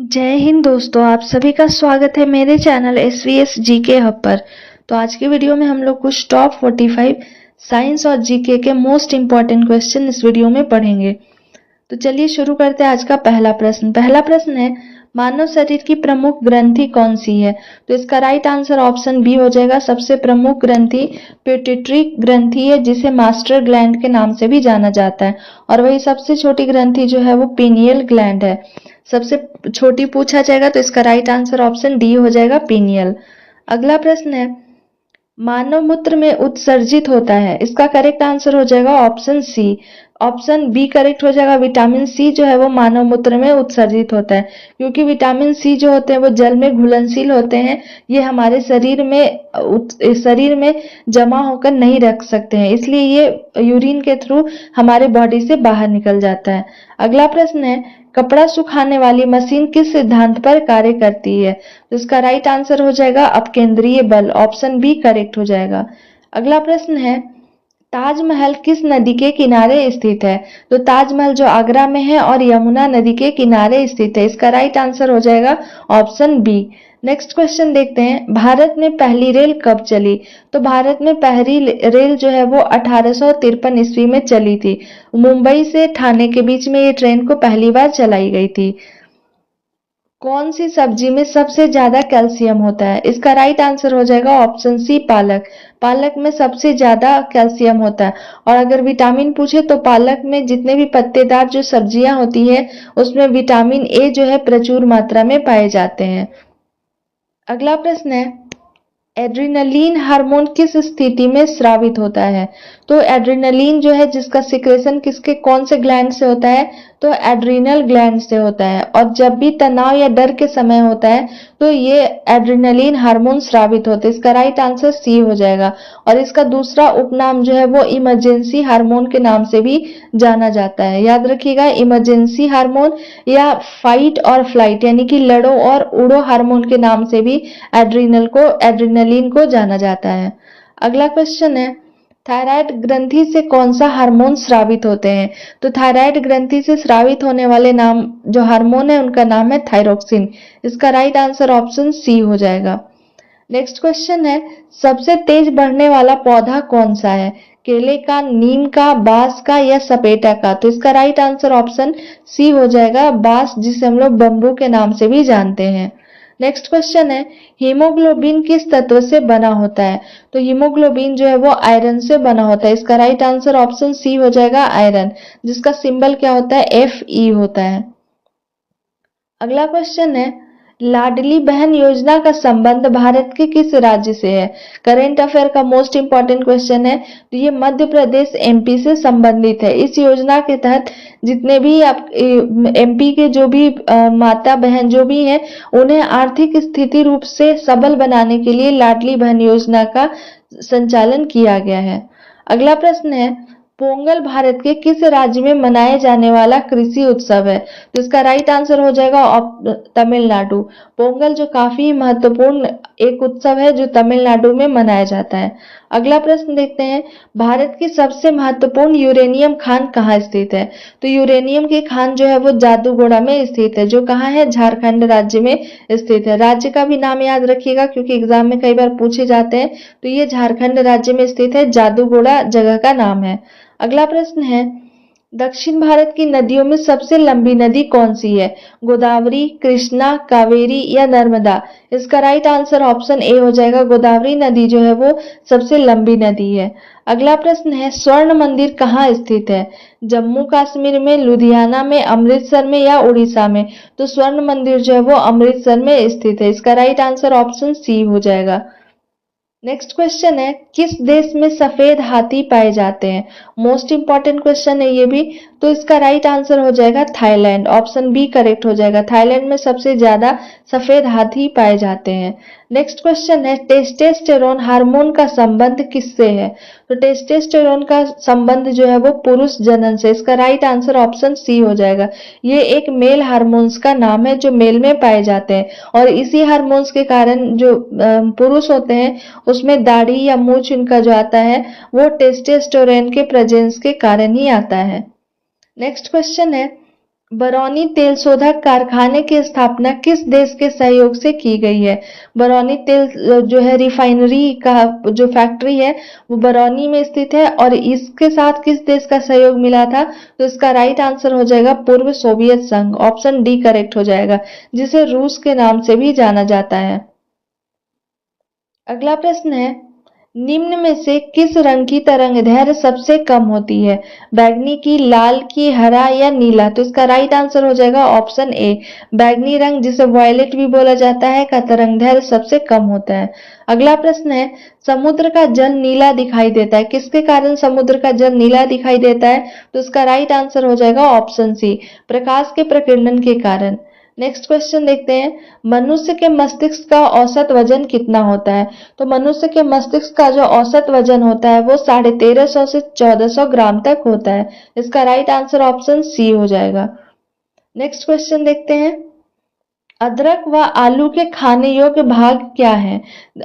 जय हिंद दोस्तों, आप सभी का स्वागत है मेरे चैनल SVS जीके हब पर। तो आज के वीडियो में हम लोग कुछ टॉप 45 साइंस और जीके के मोस्ट इम्पॉर्टेंट क्वेश्चन इस वीडियो में पढ़ेंगे। तो चलिए शुरू करते हैं आज का पहला प्रश्न है, मानव शरीर की प्रमुख ग्रंथि कौन सी है? तो इसका राइट आंसर ऑप्शन बी हो जाएगा। सबसे प्रमुख ग्रंथि पिट्यूटरी ग्रंथि है, जिसे मास्टर ग्लैंड के नाम से भी जाना जाता है। और वही सबसे छोटी ग्रंथि जो है वो पीनियल ग्लैंड है। सबसे छोटी पूछा जाएगा तो इसका राइट आंसर ऑप्शन डी हो जाएगा, पीनियल। अगला प्रश्न है, मानव मूत्र में उत्सर्जित होता है। इसका करेक्ट आंसर हो जाएगा option C. Option B correct हो जाएगा। विटामिन सी जो है वो मानव मूत्र में उत्सर्जित होता है, क्योंकि विटामिन सी जो होते हैं वो जल में घुलनशील होते हैं। ये हमारे शरीर में जमा होकर नहीं रख सकते हैं, इसलिए ये यूरिन के थ्रू हमारे बॉडी से बाहर निकल जाता है। अगला प्रश्न है, कपड़ा सुखाने वाली मशीन किस सिद्धांत पर कार्य करती है? तो इसका राइट आंसर हो जाएगा अपकेंद्रीय बल। ऑप्शन बी करेक्ट हो जाएगा। अगला प्रश्न है, ताजमहल किस नदी के किनारे स्थित है? तो ताजमहल जो आगरा में है और यमुना नदी के किनारे स्थित है। इसका राइट आंसर हो जाएगा ऑप्शन बी। नेक्स्ट क्वेश्चन देखते हैं, भारत में पहली रेल कब चली? तो भारत में पहली रेल जो है वो 1853 ईस्वी में चली थी। मुंबई से ठाणे के बीच में ये ट्रेन को पहली बार चलाई गई थी। कौन सी सब्जी में सबसे ज्यादा कैल्शियम होता है? इसका राइट आंसर हो जाएगा ऑप्शन सी, पालक। पालक में सबसे ज्यादा कैल्शियम होता है। और अगर विटामिन पूछे तो पालक में जितने भी पत्तेदार जो सब्जियां होती है उसमें विटामिन ए जो है प्रचुर मात्रा में पाए जाते हैं। अगला प्रश्न है, एड्रिनलीन हार्मोन किस स्थिति में स्रावित होता है? तो एड्रिनलीन जो है जिसका सिक्रेशन किसके कौन से ग्लैंड से होता है? तो एड्रिनल ग्लैंड से होता है। और जब भी तनाव या डर के समय होता है तो ये एड्रिनलीन हार्मोन स्रावित होते हैं। इसका राइट आंसर सी हो जाएगा। और इसका दूसरा उपनाम जो है वो इमरजेंसी हार्मोन के नाम से भी जाना जाता है। याद रखिएगा, इमरजेंसी हार्मोन या फाइट और फ्लाइट यानी कि लड़ो और उड़ो हार्मोन के नाम से भी एड्रिनलीन को जाना जाता है। अगला क्वेश्चन है, थायराइड ग्रंथि से कौन सा हार्मोन स्रावित होते हैं? तो थायराइड ग्रंथि से स्रावित होने वाले नाम जो हार्मोन है उनका नाम है थायरोक्सिन। इसका राइट आंसर ऑप्शन सी हो जाएगा। नेक्स्ट क्वेश्चन है, सबसे तेज बढ़ने वाला पौधा कौन सा है? केले का, नीम का, बांस का या सपेटा का? तो इसका राइट आंसर ऑप्शन सी हो जाएगा, बांस, जिसे हम लोग बम्बू के नाम से भी जानते हैं। नेक्स्ट क्वेश्चन है, हीमोग्लोबिन किस तत्व से बना होता है? तो हीमोग्लोबिन जो है वो आयरन से बना होता है। इसका राइट आंसर ऑप्शन सी हो जाएगा, आयरन, जिसका सिंबल क्या होता है? Fe होता है। अगला क्वेश्चन है, लाडली बहन योजना का संबंध भारत के किस राज्य से है? करेंट अफेयर का मोस्ट इंपॉर्टेंट क्वेश्चन है। तो ये मध्य प्रदेश MP से संबंधित है। इस योजना के तहत जितने भी आप MP के जो भी माता बहन जो भी हैं उन्हें आर्थिक स्थिति रूप से सबल बनाने के लिए लाडली बहन योजना का संचालन किया गया है। अगला प्रश्न है, पोंगल भारत के किस राज्य में मनाए जाने वाला कृषि उत्सव है? तो इसका राइट आंसर हो जाएगा तमिलनाडु। पोंगल जो काफी महत्वपूर्ण एक उत्सव है जो तमिलनाडु में मनाया जाता है। अगला प्रश्न देखते हैं, भारत की सबसे महत्वपूर्ण यूरेनियम खान कहाँ स्थित है? तो यूरेनियम की खान जो है वो जादूगोड़ा में स्थित है, जो कहाँ है? झारखंड राज्य में स्थित है। राज्य का भी नाम याद रखिएगा क्योंकि एग्जाम में कई बार पूछे जाते हैं। तो ये झारखंड राज्य में स्थित है, जादूगोड़ा जगह का नाम है। अगला प्रश्न है, दक्षिण भारत की नदियों में सबसे लंबी नदी कौन सी है? गोदावरी, कृष्णा, कावेरी या नर्मदा? इसका राइट आंसर ऑप्शन ए हो जाएगा, गोदावरी नदी जो है वो सबसे लंबी नदी है। अगला प्रश्न है, स्वर्ण मंदिर कहाँ स्थित है? जम्मू कश्मीर में, लुधियाना में, अमृतसर में या उड़ीसा में? तो स्वर्ण मंदिर जो है वो अमृतसर में स्थित है। इसका राइट आंसर ऑप्शन सी हो जाएगा। नेक्स्ट क्वेश्चन है, किस देश में सफेद हाथी पाए जाते हैं? मोस्ट इंपॉर्टेंट क्वेश्चन है ये भी। तो इसका राइट आंसर हो जाएगा थाईलैंड। ऑप्शन बी करेक्ट हो जाएगा। थाईलैंड में सबसे ज्यादा सफेद हाथी पाए जाते हैं। नेक्स्ट क्वेश्चन है, टेस्टोस्टेरोन हार्मोन का संबंध किससे है? तो टेस्टोस्टेरोन का संबंध जो है वो पुरुष जनन से। इसका राइट आंसर ऑप्शन सी हो जाएगा। ये एक मेल हार्मोन्स का नाम है जो मेल में पाए जाते हैं। और इसी हार्मोन्स के कारण जो पुरुष होते हैं उसमें दाढ़ी या मूंछ इनका जो आता है वो टेस्टोस्टेरोन के प्रेजेंस के कारण ही आता है। नेक्स्ट क्वेश्चन है, बरौनी तेल शोधक कारखाने की स्थापना किस देश के सहयोग से की गई है? बरौनी तेल जो है रिफाइनरी का जो फैक्ट्री है वो बरौनी में स्थित है और इसके साथ किस देश का सहयोग मिला था? तो इसका राइट आंसर हो जाएगा पूर्व सोवियत संघ। ऑप्शन डी करेक्ट हो जाएगा, जिसे रूस के नाम से भी जाना जाता है। अगला प्रश्न है, निम्न में से किस रंग की तरंगदैर्घ्य सबसे कम होती है? बैंगनी की, लाल की, हरा या नीला? तो इसका राइट आंसर हो जाएगा ऑप्शन ए, बैंगनी रंग जिसे वॉयलेट भी बोला जाता है का तरंगदैर्घ्य सबसे कम होता है। अगला प्रश्न है, समुद्र का जल नीला दिखाई देता है, किसके कारण समुद्र का जल नीला दिखाई देता है? तो इसका राइट आंसर हो जाएगा ऑप्शन सी, प्रकाश के प्रकीर्णन के कारण। नेक्स्ट क्वेश्चन देखते हैं, मनुष्य के मस्तिष्क का औसत वजन कितना होता है? तो मनुष्य के मस्तिष्क का जो औसत वजन होता है वो 1350 से 1400 ग्राम तक होता है। इसका राइट आंसर ऑप्शन सी हो जाएगा। नेक्स्ट क्वेश्चन देखते हैं, अदरक व आलू के खाने योग्य भाग क्या है?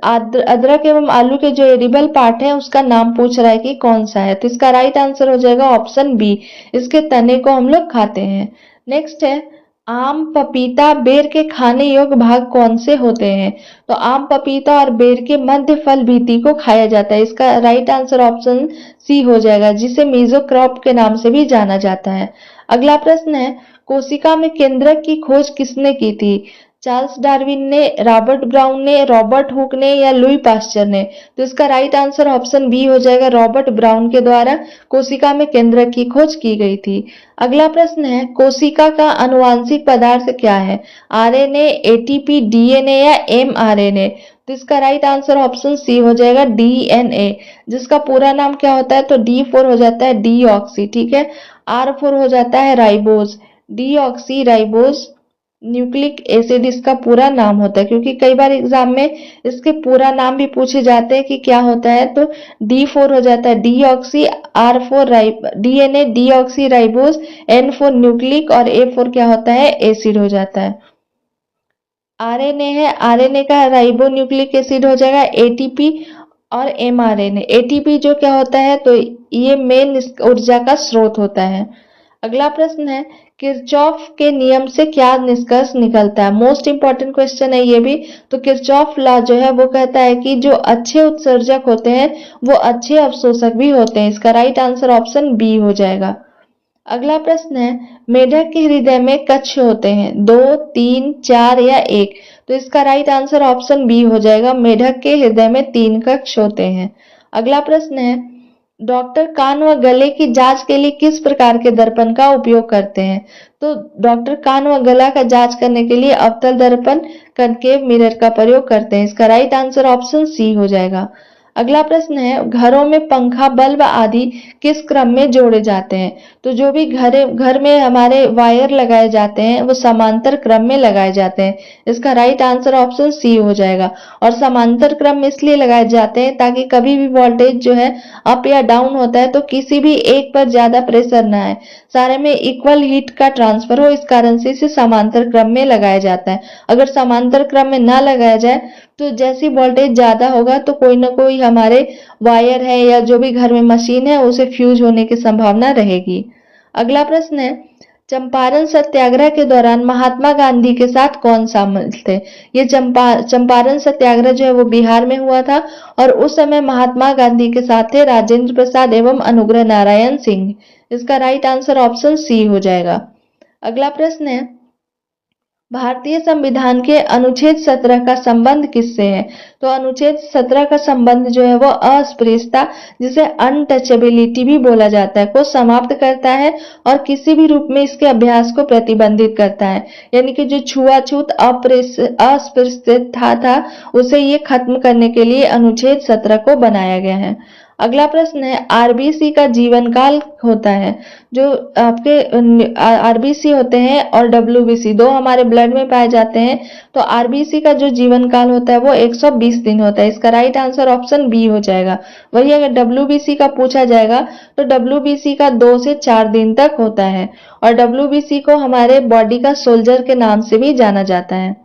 अदरक एवं आलू के जो एडिबल पार्ट है उसका नाम पूछ रहा है कि कौन सा है? तो इसका राइट आंसर हो जाएगा ऑप्शन बी, इसके तने को हम लोग खाते हैं। नेक्स्ट है, आम, पपीता, बेर के खाने योग्य भाग कौन से होते हैं? तो आम, पपीता और बेर के मध्य फल भीति को खाया जाता है। इसका राइट आंसर ऑप्शन सी हो जाएगा, जिसे मीजोक्रॉप के नाम से भी जाना जाता है। अगला प्रश्न है, कोशिका में केंद्रक की खोज किसने की थी? चार्ल्स डार्विन ने, रॉबर्ट ब्राउन ने, रॉबर्ट हुक ने या लुई पास्चर ने? तो इसका राइट आंसर ऑप्शन बी हो जाएगा, रॉबर्ट ब्राउन के द्वारा कोशिका में केंद्रक की खोज की गई थी। अगला प्रश्न है, कोशिका का आनुवांशिक पदार्थ क्या है? आरएनए, एटीपी, डीएनए या एमआरएनए? तो इसका राइट आंसर ऑप्शन सी हो जाएगा, डीएनए, जिसका पूरा नाम क्या होता है? तो D4 हो जाता है डीऑक्सी, ठीक है। R4 हो जाता है ribose, deoxy ribose nucleic acid इसका पूरा नाम होता है, क्योंकि कई बार एग्जाम में इसके पूरा नाम भी पूछे जाते हैं कि क्या होता है। तो D4 हो जाता है deoxy, R4 DNA, deoxy ribose, N4 nucleic और A4 क्या होता है? एसिड हो जाता है। आरएनए है, आरएनए का राइबो न्यूक्लिक एसिड हो जाएगा एटीपी, और एमआरएनए, एटीपी जो क्या होता है? तो ये मेन ऊर्जा का स्रोत होता है। अगला प्रश्न है, किरचॉफ के नियम से क्या निष्कर्ष निकलता है? मोस्ट इंपॉर्टेंट क्वेश्चन है ये भी। तो किरचॉफ लॉ जो है वो कहता है कि जो अच्छे उत्सर्जक होते हैं वो अच्छे अवशोषक भी होते हैं। इसका राइट आंसर ऑप्शन बी हो जाएगा। अगला प्रश्न है, मेढक के हृदय में कक्ष होते हैं, 2, 3, 4 या 1? तो इसका राइट आंसर ऑप्शन बी हो जाएगा, मेढक के हृदय में 3 कक्ष होते हैं। अगला प्रश्न है, डॉक्टर कान व गले की जांच के लिए किस प्रकार के दर्पण का उपयोग करते हैं? तो डॉक्टर कान व गला का जांच करने के लिए अवतल दर्पण, कनकेव मिरर का प्रयोग करते हैं। इसका राइट आंसर ऑप्शन सी हो जाएगा। अगला प्रश्न है, घरों में पंखा, बल्ब आदि किस क्रम में जोड़े जाते हैं? तो जो भी घर में हमारे वायर लगाए जाते हैं वो समांतर क्रम में लगाए जाते हैं। इसका राइट आंसर ऑप्शन सी हो जाएगा। और समांतर क्रम में इसलिए लगाए जाते हैं ताकि कभी भी वोल्टेज जो है अप या डाउन होता है तो किसी भी एक पर ज्यादा प्रेशर ना आए, सारे में इक्वल हीट का ट्रांसफर हो, इस कारण से इसे समांतर क्रम में लगाया जाता है। अगर समांतर क्रम में ना लगाया जाए तो जैसी वोल्टेज ज्यादा होगा तो कोई ना कोई हमारे वायर है या जो भी घर में मशीन है उसे फ्यूज होने की संभावना रहेगी। अगला प्रश्न है, चंपारण सत्याग्रह के दौरान महात्मा गांधी के साथ कौन शामिल थे? ये चंपारण सत्याग्रह जो है वो बिहार में हुआ था और उस समय महात्मा गांधी के साथ थे राजेंद्र प्रसाद एवं अनुग्रह नारायण सिंह। इसका राइट आंसर ऑप्शन सी हो जाएगा। अगला प्रश्न है, भारतीय संविधान के अनुच्छेद 17 का संबंध किससे है? तो अनुच्छेद 17 का संबंध जो है वो अस्पृश्यता, जिसे अनटचेबिलिटी भी बोला जाता है, को समाप्त करता है और किसी भी रूप में इसके अभ्यास को प्रतिबंधित करता है। यानी कि जो छुआछूत अस्पृश्यता था उसे ये खत्म करने के लिए अनुच्छेद 17 को बनाया गया है। अगला प्रश्न है, आरबीसी का जीवन काल होता है, जो आपके आरबीसी होते हैं और डब्ल्यूबीसी दो हमारे ब्लड में पाए जाते हैं, तो आरबीसी का जो जीवन काल होता है वो 120 दिन होता है। इसका राइट आंसर ऑप्शन बी हो जाएगा। वही अगर डब्ल्यूबीसी का पूछा जाएगा तो डब्ल्यूबीसी का 2 से 4 दिन तक होता है और डब्ल्यूबीसी को हमारे बॉडी का सोल्जर के नाम से भी जाना जाता है।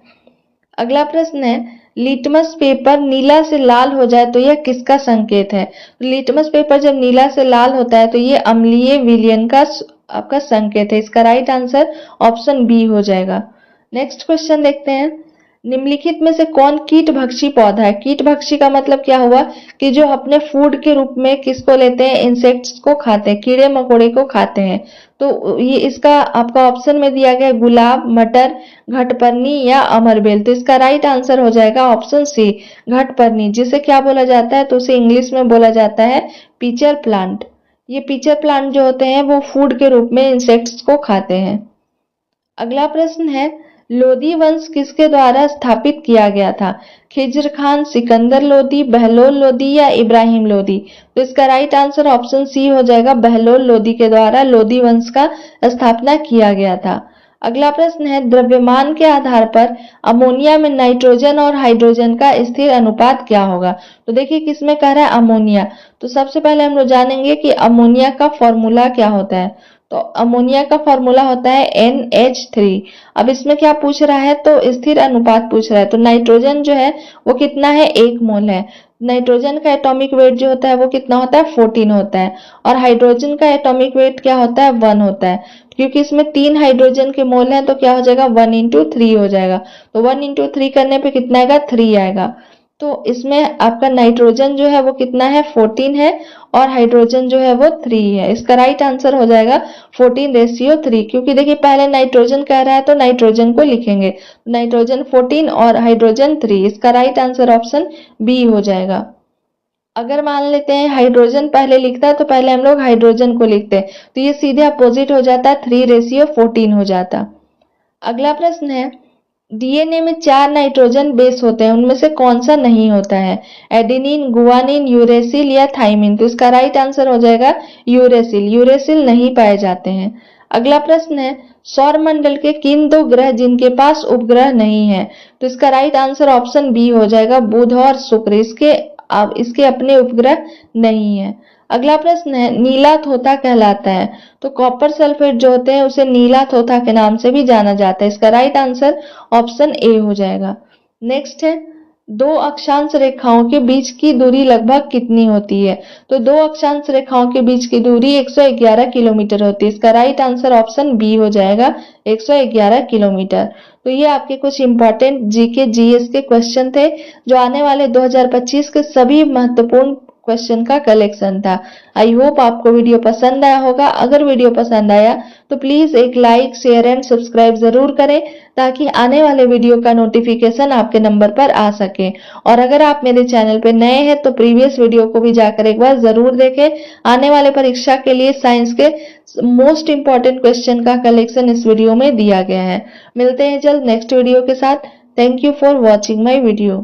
अगला प्रश्न है, लिटमस पेपर नीला से लाल हो जाए तो यह किसका संकेत है? लिटमस पेपर जब नीला से लाल होता है तो ये अम्लीय विलयन का आपका संकेत है। इसका राइट आंसर ऑप्शन बी हो जाएगा। नेक्स्ट क्वेश्चन देखते हैं, निम्नलिखित में से कौन कीटभक्षी पौधा है? कीटभक्षी का मतलब क्या हुआ कि जो अपने फूड के रूप में किसको लेते हैं? इंसेक्ट्स को खाते हैं, कीड़े मकोड़े को खाते हैं। तो ये इसका आपका ऑप्शन में दिया गया गुलाब, मटर, घटपर्णी या अमरबेल। तो इसका राइट आंसर हो जाएगा ऑप्शन सी, घटपर्णी। जिसे क्या बोला जाता है? तो उसे इंग्लिश में बोला जाता है पीचर प्लांट। ये पीचर प्लांट जो होते हैं वो फूड के रूप में इंसेक्ट्स को खाते हैं। अगला प्रश्न है, लोदी वंश किसके द्वारा स्थापित किया गया था? खिज्र खान, सिकंदर लोदी, बहलोल लोदी या इब्राहिम लोदी। तो इसका राइट आंसर ऑप्शन सी हो जाएगा, बहलोल लोदी के द्वारा लोदी वंश का स्थापना किया गया था। अगला प्रश्न है, द्रव्यमान के आधार पर अमोनिया में नाइट्रोजन और हाइड्रोजन का स्थिर अनुपात क्या होगा? तो देखिए किसमें कह रहा है अमोनिया। तो सबसे पहले हम लोग जानेंगे कि अमोनिया का फॉर्मूला क्या होता है। तो अमोनिया का फॉर्मूला होता है NH3। अब इसमें क्या पूछ रहा है? तो स्थिर अनुपात पूछ रहा है। तो नाइट्रोजन जो है वो कितना है? 1 मोल है। नाइट्रोजन का एटॉमिक वेट जो होता है वो कितना होता है? 14 होता है। और हाइड्रोजन का एटॉमिक वेट क्या होता है? 1 होता है। क्योंकि इसमें 3 हाइड्रोजन के मोल हैं तो क्या हो जाएगा? 1 × 3 हो जाएगा। तो 1 × 3 करने पे कितना आएगा? 3 आएगा। तो इसमें आपका नाइट्रोजन जो है वो कितना है? 14 है और हाइड्रोजन जो है वो 3 है। इसका राइट आंसर हो जाएगा 14:3। क्योंकि देखिए पहले नाइट्रोजन कह रहा है तो नाइट्रोजन को लिखेंगे, नाइट्रोजन 14 और हाइड्रोजन 3। इसका राइट आंसर ऑप्शन बी हो जाएगा। अगर मान लेते हैं हाइड्रोजन पहले लिखता है तो पहले हम लोग हाइड्रोजन को लिखते हैं, तो ये सीधे अपोजिट हो जाता है, 3:14 हो जाता। अगला प्रश्न है, डीएनए में 4 नाइट्रोजन बेस होते हैं, उनमें से कौन सा नहीं होता है? एडेनिन, गुआनिन, यूरेसिल या थाइमिन। तो इसका राइट आंसर हो जाएगा यूरेसिल। यूरेसिल नहीं पाए जाते हैं। अगला प्रश्न है, सौर मंडल के किन 2 ग्रह जिनके पास उपग्रह नहीं है? तो इसका राइट आंसर ऑप्शन बी हो जाएगा, बुध और शुक्र। इसके अपने उपग्रह नहीं है। अगला प्रश्न है, नीला थोथा कहलाता है। तो कॉपर सल्फेट जो होते हैं उसे नीला थोथा के नाम से भी जाना जाता है। इसका राइट आंसर ऑप्शन ए हो जाएगा। नेक्स्ट है, 2 अक्षांश रेखाओं के बीच की दूरी लगभग कितनी होती है? तो 2 अक्षांश रेखाओं के बीच की दूरी 111 किलोमीटर होती है। इसका राइट आंसर ऑप्शन बी हो जाएगा, 111 किलोमीटर। तो ये आपके कुछ इंपॉर्टेंट जीके जीएस के क्वेश्चन थे जो आने वाले 2025 के सभी महत्वपूर्ण क्वेश्चन का कलेक्शन था। आई होप आपको वीडियो पसंद आया होगा। अगर वीडियो पसंद आया तो प्लीज एक लाइक, शेयर एंड सब्सक्राइब जरूर करें ताकि आने वाले वीडियो का नोटिफिकेशन आपके नंबर पर आ सके। और अगर आप मेरे चैनल पे नए हैं तो प्रीवियस वीडियो को भी जाकर एक बार जरूर देखें। आने वाले परीक्षा के लिए साइंस के मोस्ट इंपॉर्टेंट क्वेश्चन का कलेक्शन इस वीडियो में दिया गया है। मिलते हैं जल्द नेक्स्ट वीडियो के साथ। Thank you for watching my video.